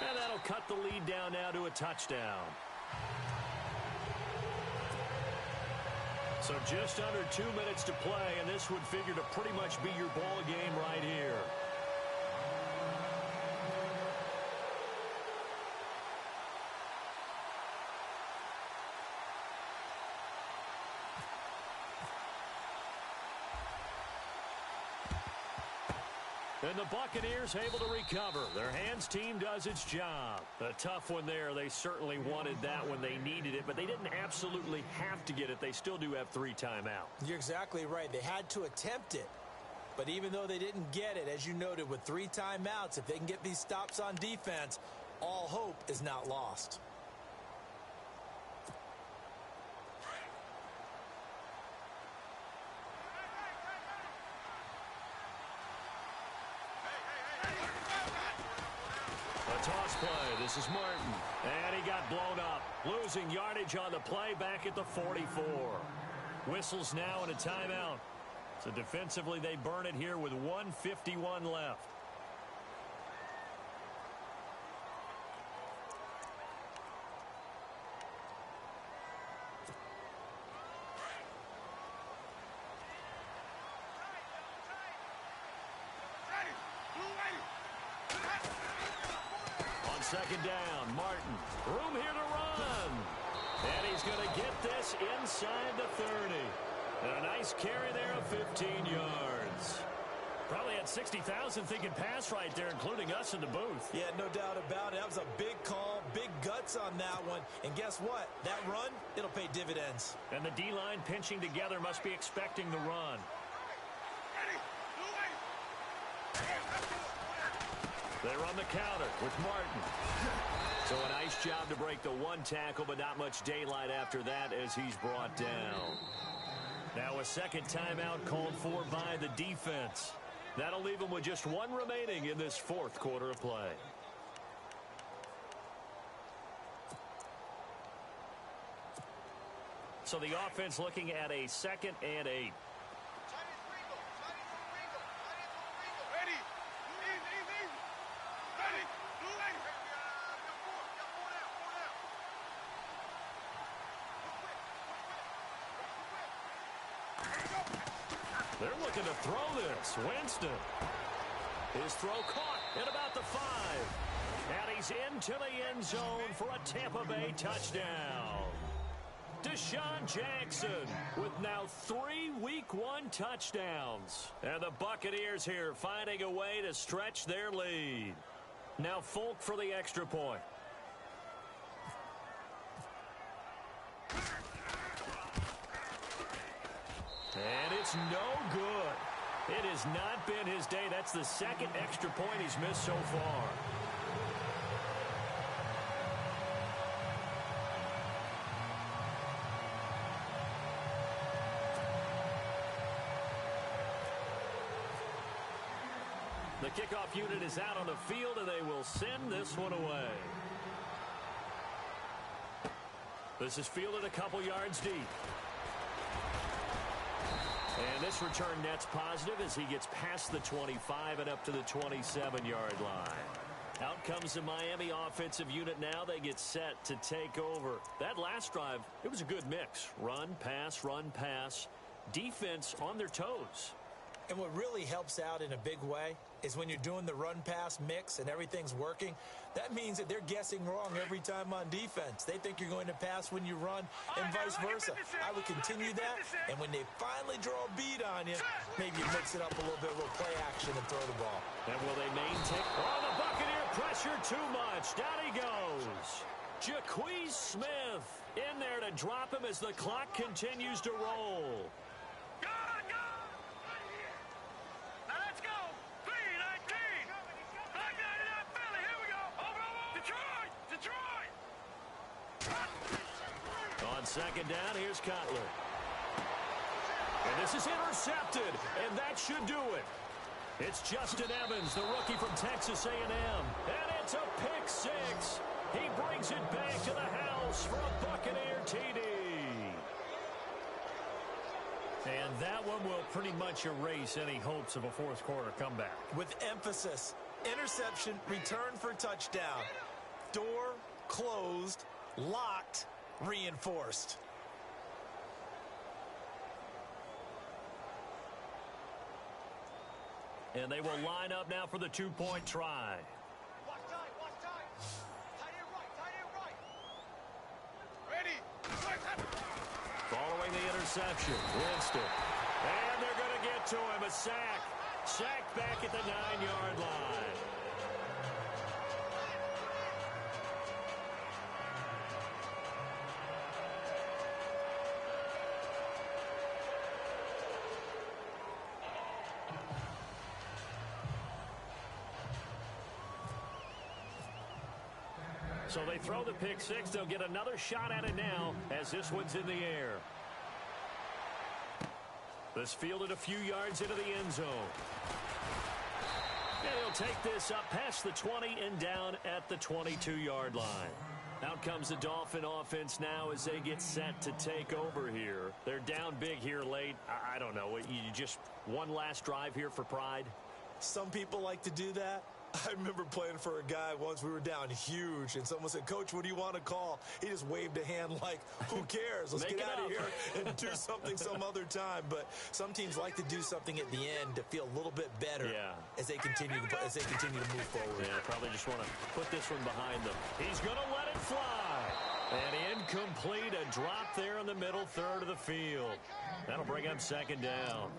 And that'll cut the lead down now to a touchdown. So just under 2 minutes to play, and this would figure to pretty much be your ball game right here. And the Buccaneers able to recover. Their hands team does its job. A tough one there. They certainly wanted that when they needed it, but they didn't absolutely have to get it. They still do have 3 timeouts. You're exactly right. They had to attempt it. But even though they didn't get it, as you noted, with 3 timeouts, if they can get these stops on defense, all hope is not lost. Toss play. This is Martin. And he got blown up. Losing yardage on the play back at the 44. Whistles now and a timeout. So defensively they burn it here with 1:51 left. Second down, Martin. Room here to run. And he's going to get this inside the 30. And a nice carry there of 15 yards. Probably had 60,000 thinking pass right there, including us in the booth. Yeah, no doubt about it. That was a big call, big guts on that one. And guess what? That run, it'll pay dividends. And the D-line pinching together must be expecting the run. They run the counter with Martin. So a nice job to break the 1 tackle, but not much daylight after that as he's brought down. Now a second timeout called for by the defense. That'll leave them with just 1 remaining in this 4th quarter of play. So the offense looking at a 2nd and 8. They're looking to throw this. Winston. His throw caught at about the 5. And he's into the end zone for a Tampa Bay touchdown. Deshaun Jackson with now 3 Week 1 touchdowns. And the Buccaneers here finding a way to stretch their lead. Now Folk for the extra point. And it's no good. It has not been his day. That's the 2nd extra point he's missed so far. The kickoff unit is out on the field, and they will send this one away. This is fielded a couple yards deep. And this return net's positive as he gets past the 25 and up to the 27-yard line. Out comes the Miami offensive unit now. They get set to take over. That last drive, it was a good mix. Run, pass, defense on their toes. And what really helps out in a big way is when you're doing the run-pass mix and everything's working, that means that they're guessing wrong every time on defense. They think you're going to pass when you run and vice versa. I would continue that, and when they finally draw a bead on you, maybe you mix it up a little bit, a little play action and throw the ball. And will they maintain? Oh, the Buccaneer pressure too much. Down he goes. Jaquez Smith in there to drop him as the clock continues to roll. Let's go. 3:19. Back 99. second down, here's Cutler. And this is intercepted, and that should do it. It's Justin Evans, the rookie from Texas A&M. And it's a pick six. He brings it back to the house for a Buccaneer TD. And that one will pretty much erase any hopes of a fourth quarter comeback. With emphasis, interception, return for touchdown. Door closed, locked, reinforced. And they will line up now for the two-point try. Watch time, watch time. Tight end right. Ready. Following the interception, Winston. And they're going to get to him, a sack. Sack back at the 9-yard line. So they throw the pick six. They'll get another shot at it now as this one's in the air. This fielded a few yards into the end zone. And he'll take this up past the 20 and down at the 22-yard line. Out comes the Dolphin offense now as they get set to take over here. They're down big here late. I don't know. You just one last drive here for pride? Some people like to do that. I remember playing for a guy once. We were down huge, and someone said, "Coach, what do you want to call?" He just waved a hand like, "Who cares? Let's get out of here and do something some other time." But some teams like to do something at the end to feel a little bit better as they continue to move forward. Yeah, probably just want to put this one behind them. He's going to let it fly. And incomplete, a drop there in the middle third of the field. That'll bring up second down.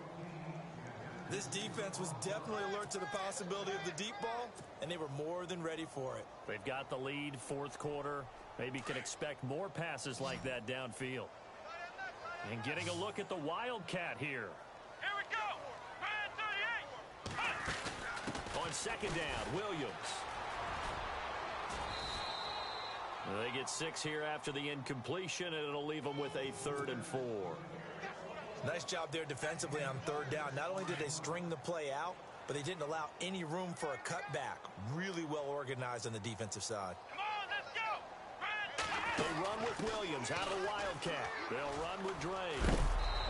This defense was definitely alert to the possibility of the deep ball, and they were more than ready for it. They've got the lead, fourth quarter. Maybe can expect more passes like that downfield. And getting a look at the Wildcat here. Here we go. Man 38. On second down, Williams. They get 6 here after the incompletion, and it'll leave them with a 3rd and 4. Nice job there defensively on third down. Not only did they string the play out, but they didn't allow any room for a cutback. Really well organized on the defensive side. Come on, let's go. They run with Williams out of the Wildcat. They'll run with Drake.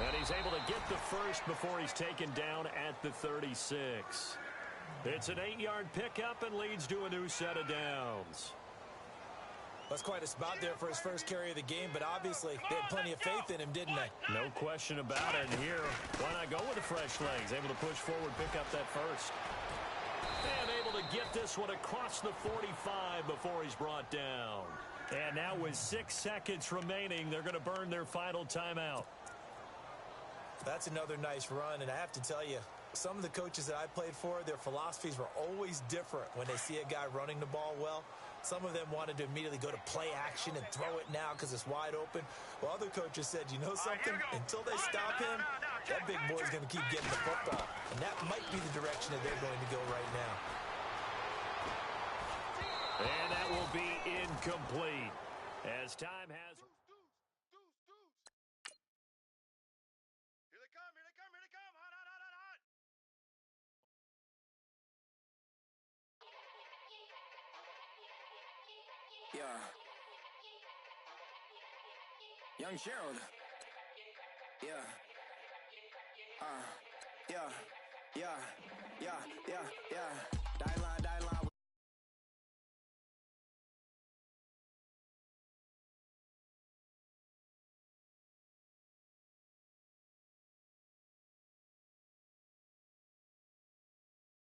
And he's able to get the first before he's taken down at the 36. It's an 8-yard pickup and leads to a new set of downs. That's quite a spot there for his first carry of the game, but obviously they had plenty of faith in him, didn't they? No question about it. And here, why not go with the fresh legs? Able to push forward, pick up that first. And able to get this one across the 45 before he's brought down. And now with 6 seconds remaining, they're going to burn their final timeout. That's another nice run, and I have to tell you, some of the coaches that I played for, their philosophies were always different when they see a guy running the ball well. Some of them wanted to immediately go to play action and throw it now because it's wide open. Well, other coaches said, you know something? Until they stop him, that big boy's going to keep getting the football. And that might be the direction that they're going to go right now. And that will be incomplete as time has... Here they come. Hot. Yeah. Young Gerald. Yeah. Yeah. Die line